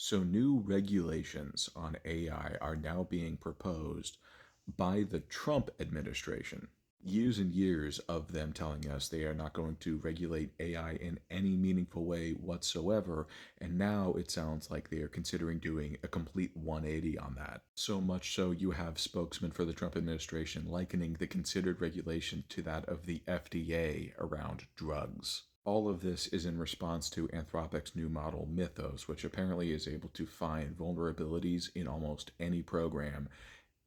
So, new regulations on AI are now being proposed by the Trump administration. Years and years of them telling us they are not going to regulate AI in any meaningful way whatsoever. And now it sounds like they are considering doing a complete 180 on that. So much so, you have spokesmen for the Trump administration likening the considered regulation to that of the FDA around drugs. All of this is in response to Anthropic's new model Mythos, which apparently is able to find vulnerabilities in almost any program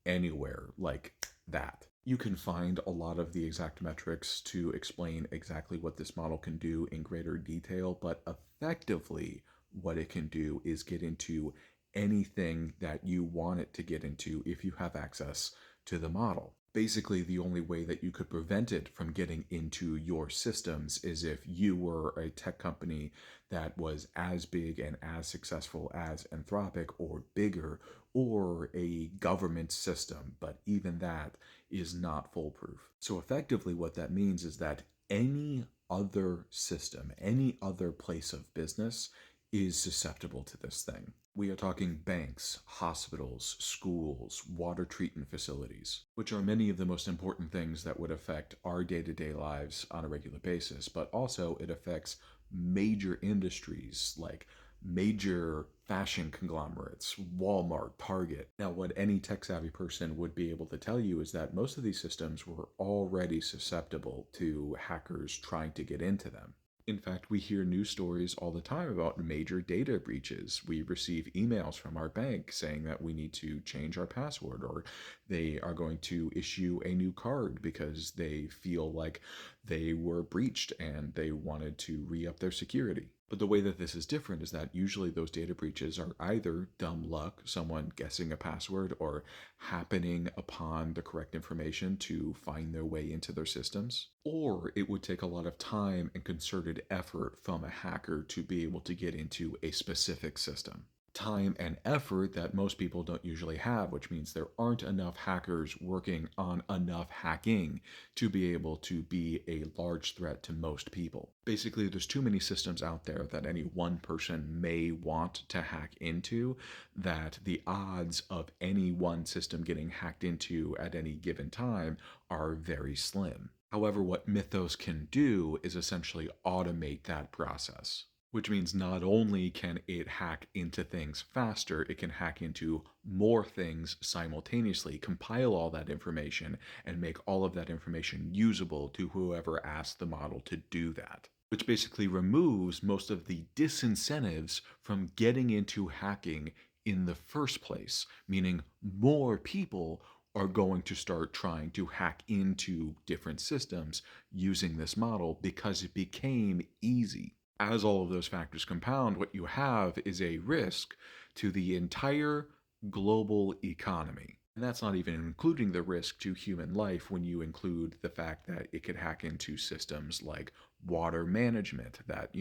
anywhere like that. You can find a lot of the exact metrics to explain exactly what this model can do in greater detail, but effectively, what it can do is get into anything that you want it to get into if you have access to the model. Basically, the only way that you could prevent it from getting into your systems is if you were a tech company that was as big and as successful as Anthropic or bigger, or a government system, but even that is not foolproof. So, effectively, what that means is that any other system, any other place of business is susceptible to this thing. We are talking banks, hospitals, schools, water treatment facilities, which are many of the most important things that would affect our day to day lives on a regular basis, but also it affects major industries like major fashion conglomerates, Walmart, Target. Now, what any tech savvy person would be able to tell you is that most of these systems were already susceptible to hackers trying to get into them. In fact, we hear news stories all the time about major data breaches. We receive emails from our bank saying that we need to change our password, or they are going to issue a new card because they feel like they were breached and they wanted to re up their security. But the way that this is different is that usually those data breaches are either dumb luck, someone guessing a password, or happening upon the correct information to find their way into their systems, or it would take a lot of time and concerted effort from a hacker to be able to get into a specific system. Time and effort that most people don't usually have, which means there aren't enough hackers working on enough hacking to be able to be a large threat to most people. Basically, there's too many systems out there that any one person may want to hack into, that the odds of any one system getting hacked into at any given time are very slim. However, what Mythos can do is essentially automate that process, which means not only can it hack into things faster, it can hack into more things simultaneously, compile all that information, and make all of that information usable to whoever asked the model to do that. Which basically removes most of the disincentives from getting into hacking in the first place, meaning more people are going to start trying to hack into different systems using this model because it became easy. As all of those factors compound, what you have is a risk to the entire global economy. And that's not even including the risk to human life when you include the fact that it could hack into systems like water management that,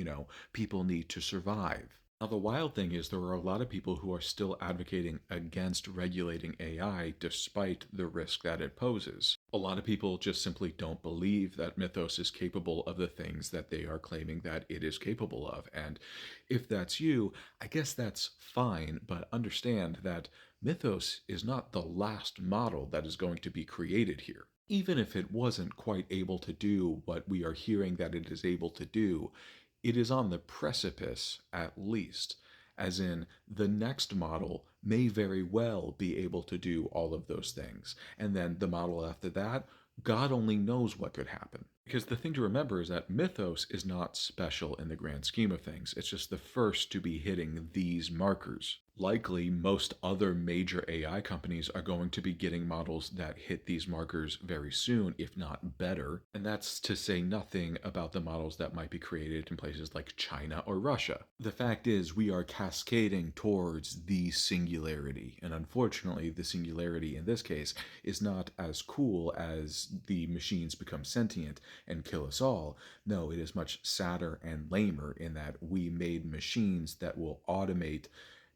people need to survive. Now, the wild thing is there are a lot of people who are still advocating against regulating AI despite the risk that it poses. A lot of people just simply don't believe that Mythos is capable of the things that they are claiming that it is capable of. And if that's you, I guess that's fine, but understand that Mythos is not the last model that is going to be created here. Even if it wasn't quite able to do what we are hearing that it is able to do, it is on the precipice, at least, as in the next model may very well be able to do all of those things. And then the model after that, God only knows what could happen. Because the thing to remember is that Mythos is not special in the grand scheme of things. It's just the first to be hitting these markers. Likely, most other major AI companies are going to be getting models that hit these markers very soon, if not better. And that's to say nothing about the models that might be created in places like China or Russia. The fact is, we are cascading towards the singularity. And unfortunately, the singularity in this case is not as cool as the machines become sentient and kill us all. No, it is much sadder and lamer in that we made machines that will automate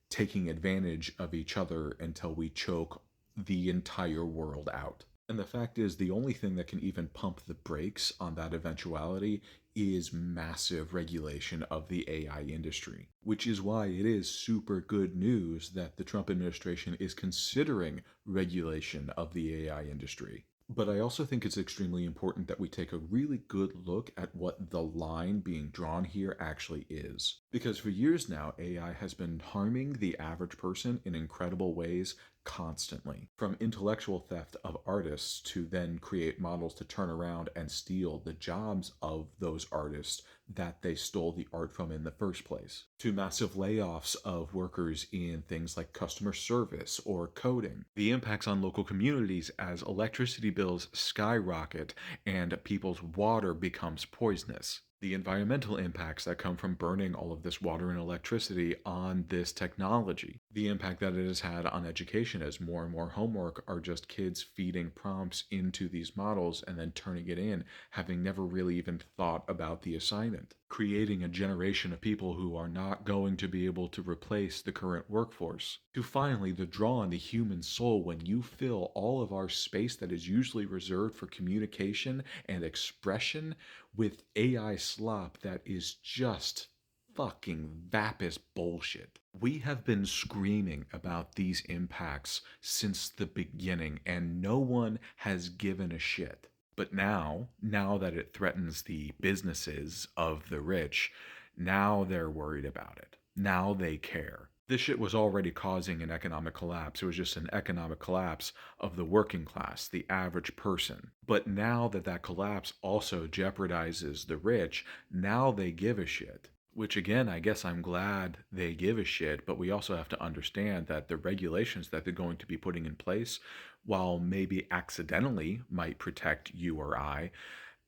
taking advantage of each other until we choke the entire world out. And the fact is, the only thing that can even pump the brakes on that eventuality is massive regulation of the AI industry, which is why it is super good news that the Trump administration is considering regulation of the AI industry. But I also think it's extremely important that we take a really good look at what the line being drawn here actually is. Because for years now, AI has been harming the average person in incredible ways constantly. From intellectual theft of artists to then create models to turn around and steal the jobs of those artists that they stole the art from in the first place, to massive layoffs of workers in things like customer service or coding, the impacts on local communities as electricity bills skyrocket and people's water becomes poisonous, the environmental impacts that come from burning all of this water and electricity on this technology, the impact that it has had on education as more and more homework are just kids feeding prompts into these models and then turning it in, having never really even thought about the assignment, creating a generation of people who are not going to be able to replace the current workforce, to finally the draw on the human soul when you fill all of our space that is usually reserved for communication and expression with AI slop that is just fucking vapid bullshit. We have been screaming about these impacts since the beginning, and no one has given a shit. But now that it threatens the businesses of the rich, now they're worried about it. Now they care. This shit was already causing an economic collapse. It was just an economic collapse of the working class, the average person. But now that that collapse also jeopardizes the rich, now they give a shit. Which again, I guess I'm glad they give a shit, but we also have to understand that the regulations that they're going to be putting in place, while maybe accidentally might protect you or I,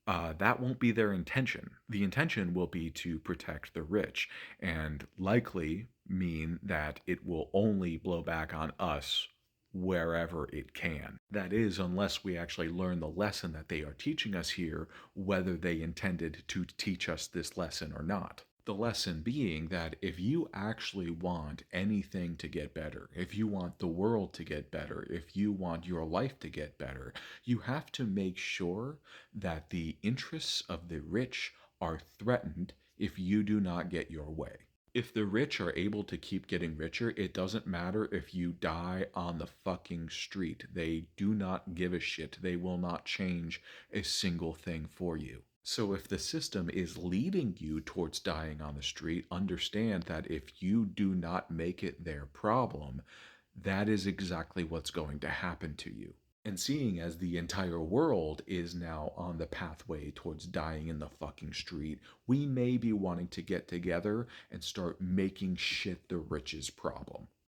that won't be their intention. The intention will be to protect the rich and likely mean that it will only blow back on us wherever it can. That is, unless we actually learn the lesson that they are teaching us here, whether they intended to teach us this lesson or not. The lesson being that if you actually want anything to get better, if you want the world to get better, if you want your life to get better, you have to make sure that the interests of the rich are threatened if you do not get your way. If the rich are able to keep getting richer, it doesn't matter if you die on the fucking street. They do not give a shit. They will not change a single thing for you. So if the system is leading you towards dying on the street, understand that if you do not make it their problem, that is exactly what's going to happen to you. And seeing as the entire world is now on the pathway towards dying in the fucking street, we may be wanting to get together and start making shit the rich's problem.